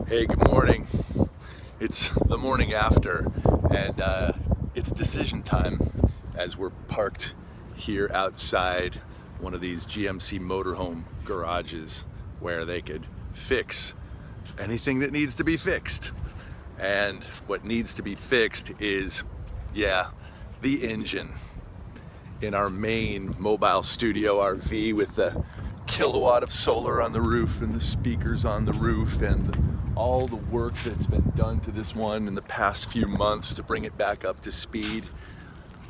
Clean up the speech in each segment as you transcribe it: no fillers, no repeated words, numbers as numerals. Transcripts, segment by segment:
Hey, good morning. It's the morning after, and it's decision time as we're parked here outside one of these GMC motorhome garages where they could fix anything that needs to be fixed. And what needs to be fixed is, the engine in our main mobile studio RV with the kilowatt of solar on the roof and the speakers on the roof and all the work that's been done to this one in the past few months to bring it back up to speed.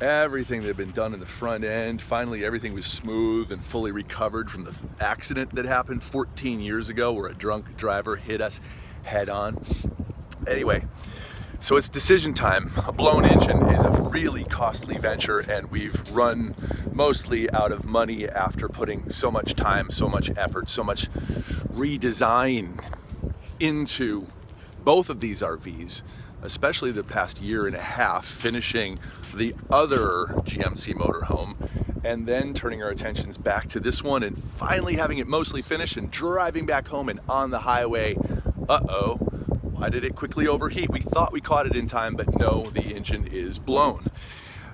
Everything that had been done in the front end, finally everything was smooth and fully recovered from the accident that happened 14 years ago where a drunk driver hit us head on. Anyway, so it's decision time. A blown engine is a really costly venture, and we've run mostly out of money after putting so much time, so much effort, so much redesign into both of these RVs, especially the past year and a half, finishing the other GMC motorhome and then turning our attentions back to this one and finally having it mostly finished and driving back home and on the highway. Why did it quickly overheat? We thought we caught it in time, but no, the engine is blown.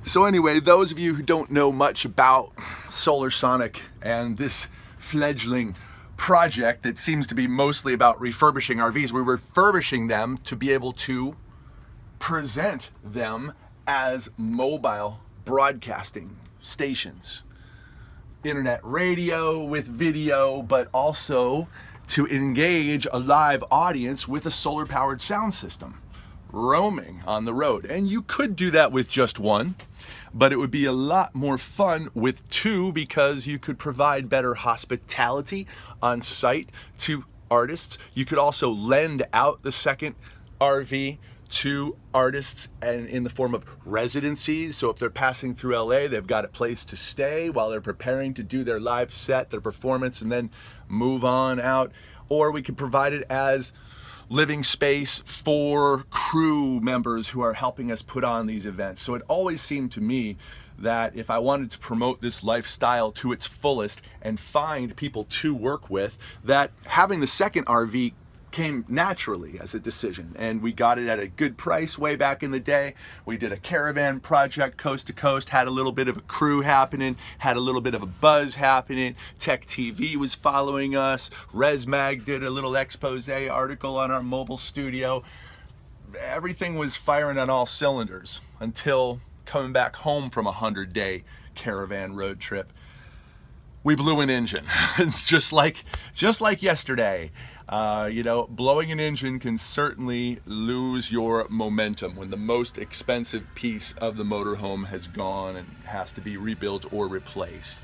So anyway, those of you who don't know much about SoloSonic and this fledgling project that seems to be mostly about refurbishing RVs, we're refurbishing them to be able to present them as mobile broadcasting stations. Internet radio with video, but also to engage a live audience with a solar-powered sound system roaming on the road. And you could do that with just one, but it would be a lot more fun with two because you could provide better hospitality on site to artists. You could also lend out the second RV to artists and in the form of residencies. So if they're passing through LA, they've got a place to stay while they're preparing to do their live set, their performance, and then move on out. Or we could provide it as living space for crew members who are helping us put on these events. So it always seemed to me that if I wanted to promote this lifestyle to its fullest and find people to work with, that having the second RV came naturally as a decision. And we got it at a good price way back in the day. We did a caravan project coast to coast, had a little bit of a crew happening, had a little bit of a buzz happening. Tech TV was following us. ResMag did a little expose article on our mobile studio. Everything was firing on all cylinders until coming back home from a 100-day caravan road trip. We blew an engine. It's just like yesterday. Blowing an engine can certainly lose your momentum when the most expensive piece of the motorhome has gone and has to be rebuilt or replaced.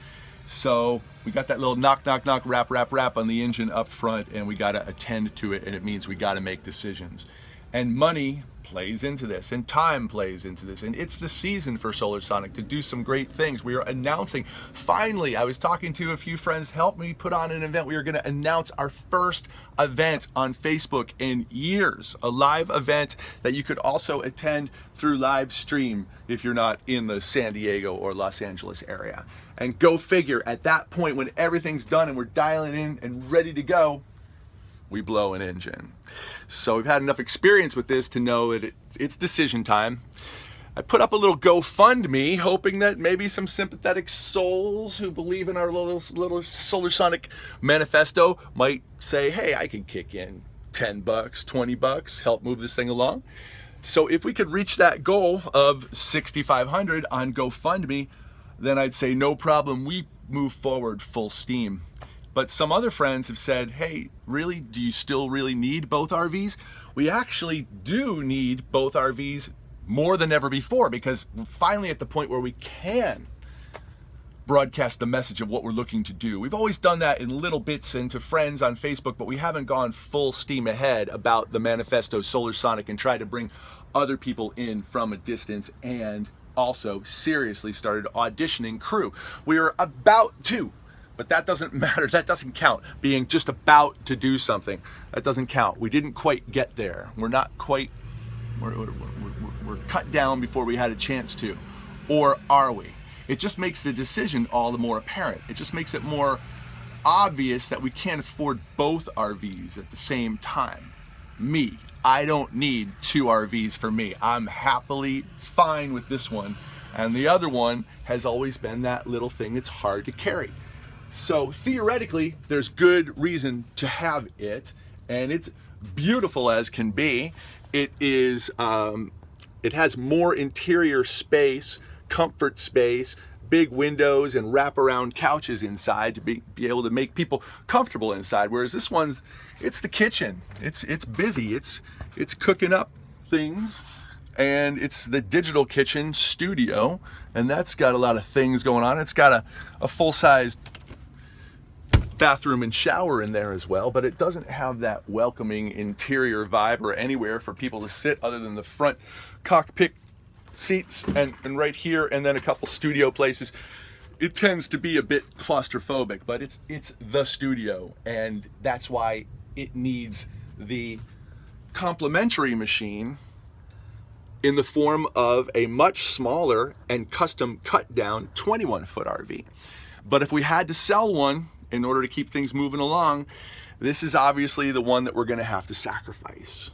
So we got that little knock, knock, knock, rap, rap, rap on the engine up front, and we got to attend to it, and it means we got to make decisions. And money plays into this, and time plays into this, and it's the season for SoloSonic to do some great things. We are announcing, finally, I was talking to a few friends, help me put on an event. We are going to announce our first event on Facebook in years, a live event that you could also attend through live stream if you're not in the San Diego or Los Angeles area. And go figure, at that point when everything's done and we're dialing in and ready to go, we blow an engine. So we've had enough experience with this to know that it's decision time. I put up a little GoFundMe, hoping that maybe some sympathetic souls who believe in our little SoloSonic manifesto might say, hey, I can kick in $10, $20, help move this thing along. So if we could reach that goal of $6,500 on GoFundMe, then I'd say no problem, we move forward full steam. But some other friends have said, hey, really, do you still really need both RVs? We actually do need both RVs more than ever before, because we're finally at the point where we can broadcast the message of what we're looking to do. We've always done that in little bits and to friends on Facebook, but we haven't gone full steam ahead about the manifesto SoloSonic and tried to bring other people in from a distance, and also seriously started auditioning crew. We are about to. But that doesn't matter, that doesn't count. Being just about to do something, that doesn't count. We didn't quite get there. We're not quite, we're cut down before we had a chance to. Or are we? It just makes the decision all the more apparent. It just makes it more obvious that we can't afford both RVs at the same time. me. I don't need 2 RVs for me. I'm happily fine with this one. And the other one has always been that little thing that's hard to carry. So theoretically, there's good reason to have it, and it's beautiful as can be. It is, it has more interior space, comfort space, big windows and wraparound couches inside to be able to make people comfortable inside. Whereas this one's, it's the kitchen. It's busy. It's cooking up things, and it's the digital kitchen studio, and that's got a lot of things going on. It's got a full-sized bathroom and shower in there as well, but it doesn't have that welcoming interior vibe or anywhere for people to sit other than the front cockpit seats and right here, and then a couple studio places. It tends to be a bit claustrophobic, but it's the studio, and that's why it needs the complementary machine in the form of a much smaller and custom cut down 21-foot RV. But if we had to sell one in order to keep things moving along, this is obviously the one that we're going to have to sacrifice.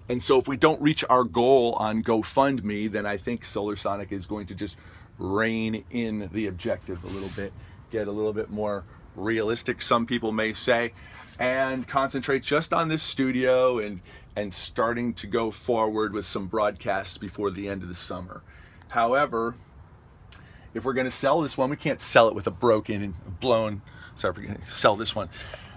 And so if we don't reach our goal on GoFundMe, then I think SoloSonic is going to just rein in the objective a little bit, get a little bit more realistic, some people may say, and concentrate just on this studio and starting to go forward with some broadcasts before the end of the summer. However, if we're going to sell this one, we can't sell it with a broken and blown, sorry, if we're going to sell this one.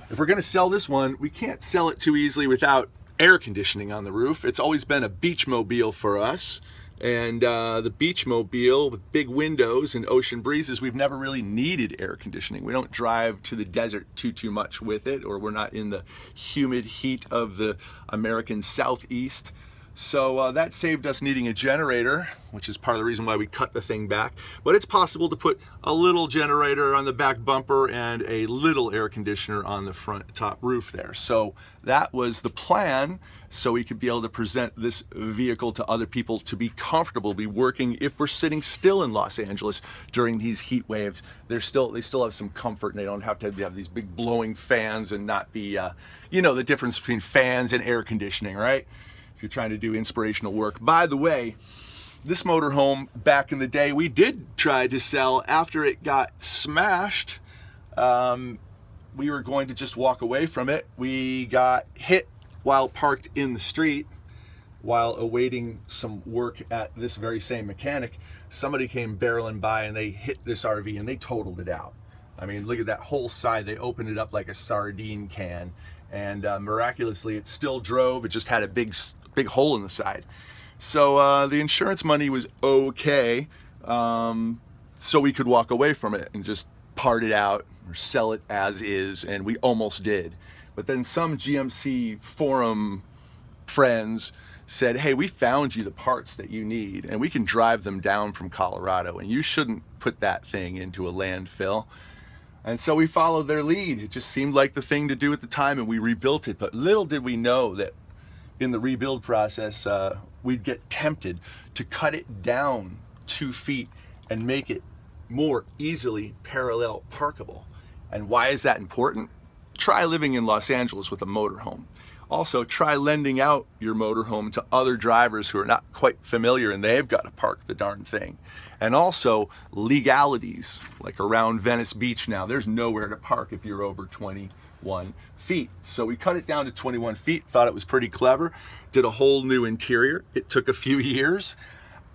If we're going to sell this one, we can't sell it too easily without air conditioning on the roof. It's always been a beach mobile for us, and the beach mobile with big windows and ocean breezes, we've never really needed air conditioning. We don't drive to the desert too much with it, or we're not in the humid heat of the American Southeast. So that saved us needing a generator, which is part of the reason why we cut the thing back. But it's possible to put a little generator on the back bumper and a little air conditioner on the front top roof there. So that was the plan, so we could be able to present this vehicle to other people to be comfortable, be working. If we're sitting still in Los Angeles during these heat waves, they still have some comfort, and they don't have to have these big blowing fans and not be, you know, the difference between fans and air conditioning, right? If you're trying to do inspirational work. By the way, this motorhome back in the day, we did try to sell after it got smashed. We were going to just walk away from it. We got hit while parked in the street while awaiting some work at this very same mechanic. Somebody came barreling by and they hit this RV and they totaled it out. I mean, look at that whole side. They opened it up like a sardine can, and miraculously it still drove. It just had a big hole in the side. So the insurance money was okay, so we could walk away from it and just part it out or sell it as is, and we almost did. But then some GMC forum friends said, hey, we found you the parts that you need, and we can drive them down from Colorado, and you shouldn't put that thing into a landfill. And so we followed their lead. It just seemed like the thing to do at the time, and we rebuilt it. But little did we know that in the rebuild process, we'd get tempted to cut it down 2 feet and make it more easily parallel parkable. And why is that important? Try living in Los Angeles with a motorhome. Also, try lending out your motorhome to other drivers who are not quite familiar and they've got to park the darn thing. And also, legalities, like around Venice Beach now, there's nowhere to park if you're over 21 feet. So we cut it down to 21 feet, thought it was pretty clever, did a whole new interior. It took a few years,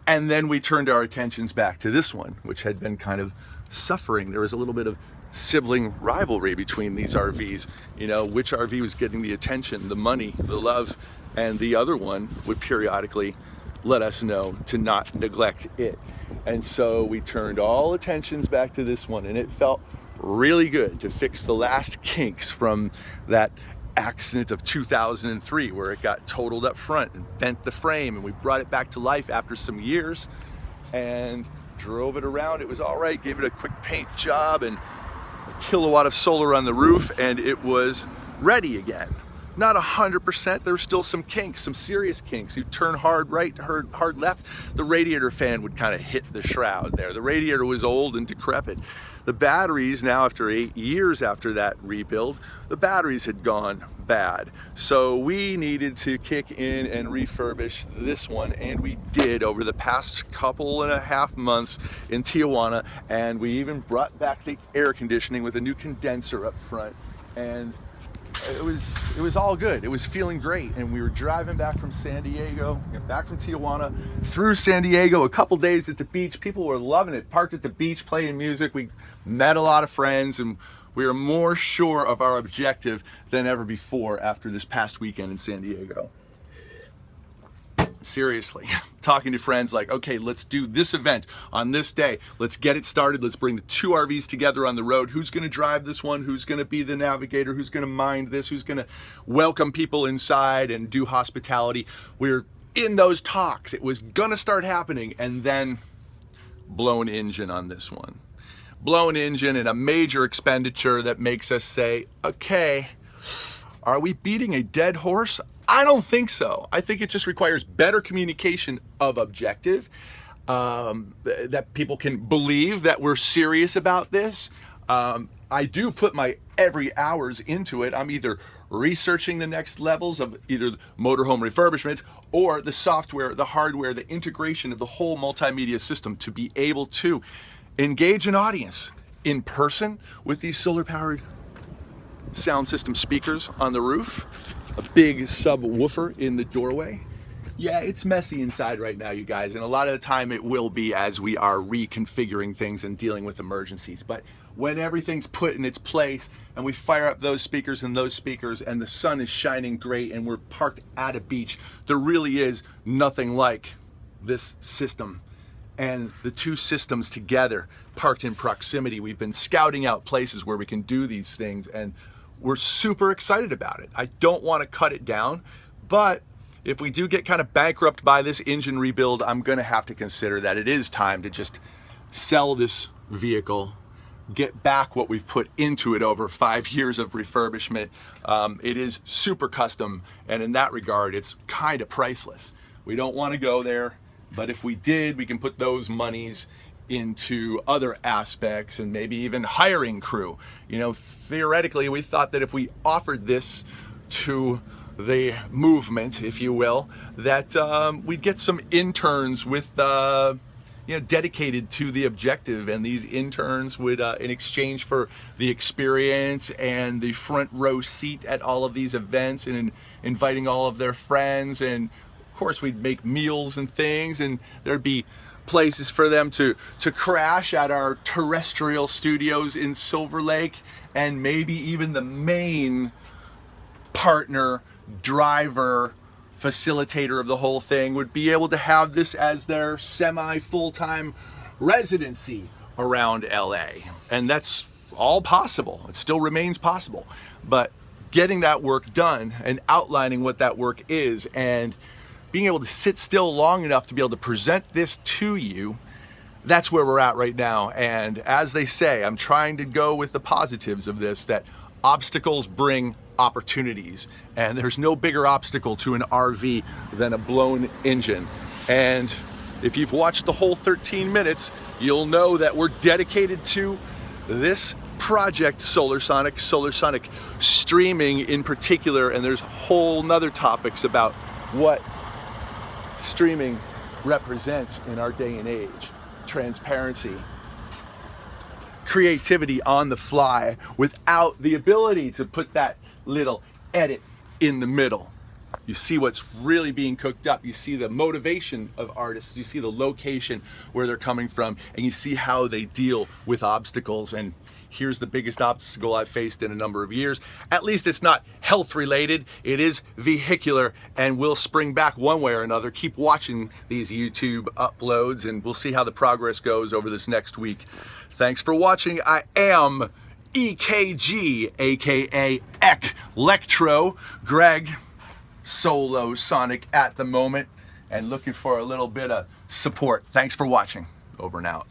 and then we turned our attentions back to this one, which had been kind of suffering. There was a little bit of sibling rivalry between these RVs, you know, which RV was getting the attention, the money, the love, and the other one would periodically let us know to not neglect it. And so we turned all attentions back to this one, and it felt really good to fix the last kinks from that accident of 2003 where it got totaled up front and bent the frame, and we brought it back to life after some years and drove it around. It was all right, gave it a quick paint job and a kilowatt of solar on the roof, and it was ready again. not 100%. There's still some kinks, some serious kinks. You turn hard right, hard left, the radiator fan would kind of hit the shroud there. The radiator was old and decrepit. The batteries, now after 8 years after that rebuild, the batteries had gone bad. So we needed to kick in and refurbish this one, and we did over the past couple and a half months in Tijuana, and we even brought back the air conditioning with a new condenser up front, and it was all good. It was feeling great, and we were driving back from San Diego, back from Tijuana, through San Diego, a couple days at the beach. People were loving it, parked at the beach, playing music. We met a lot of friends, and we were more sure of our objective than ever before after this past weekend in San Diego. Seriously, talking to friends like, okay, let's do this event on this day. Let's get it started. Let's bring the 2 RVs together on the road. Who's going to drive this one? Who's going to be the navigator? Who's going to mind this? Who's going to welcome people inside and do hospitality? We're in those talks. It was going to start happening, and then blown engine on this one. Blown engine and a major expenditure that makes us say, okay, are we beating a dead horse? I don't think so. I think it just requires better communication of objective, that people can believe that we're serious about this. I do put my every hours into it. I'm either researching the next levels of either motorhome refurbishments or the software, the hardware, the integration of the whole multimedia system to be able to engage an audience in person with these solar-powered sound system speakers on the roof, a big subwoofer in the doorway. Yeah, it's messy inside right now, you guys, and a lot of the time it will be as we are reconfiguring things and dealing with emergencies. But when everything's put in its place and we fire up those speakers and the sun is shining great and we're parked at a beach, there really is nothing like this system. And the 2 systems together, parked in proximity. We've been scouting out places where we can do these things, and we're super excited about it. I don't want to cut it down, but if we do get kind of bankrupt by this engine rebuild, I'm going to have to consider that it is time to just sell this vehicle, get back what we've put into it over 5 years of refurbishment. It is super custom, and in that regard, it's kind of priceless. We don't want to go there, but if we did, we can put those monies into other aspects and maybe even hiring crew. You know, theoretically, we thought that if we offered this to the movement, if you will, that we'd get some interns with, dedicated to the objective, and these interns would, in exchange for the experience and the front row seat at all of these events and inviting all of their friends, and of course we'd make meals and things, and there'd be places for them to crash at our terrestrial studios in Silver Lake, and maybe even the main partner, driver, facilitator of the whole thing would be able to have this as their semi-full-time residency around LA. And that's all possible. It still remains possible. But getting that work done and outlining what that work is and being able to sit still long enough to be able to present this to you, that's where we're at right now. And as they say, I'm trying to go with the positives of this, that obstacles bring opportunities, and there's no bigger obstacle to an RV than a blown engine. And if you've watched the whole 13 minutes, you'll know that we're dedicated to this project, SoloSonic streaming in particular, and there's whole nother topics about what streaming represents in our day and age. Transparency, creativity on the fly without the ability to put that little edit in the middle. You see what's really being cooked up. You see the motivation of artists. You see the location where they're coming from, and you see how they deal with obstacles. And here's the biggest obstacle I've faced in a number of years. At least it's not health related. It is vehicular, and we'll spring back one way or another. Keep watching these YouTube uploads, and we'll see how the progress goes over this next week. Thanks for watching. I am EKG, aka Electro Greg, SoloSonic at the moment, and looking for a little bit of support. Thanks for watching. Over and out.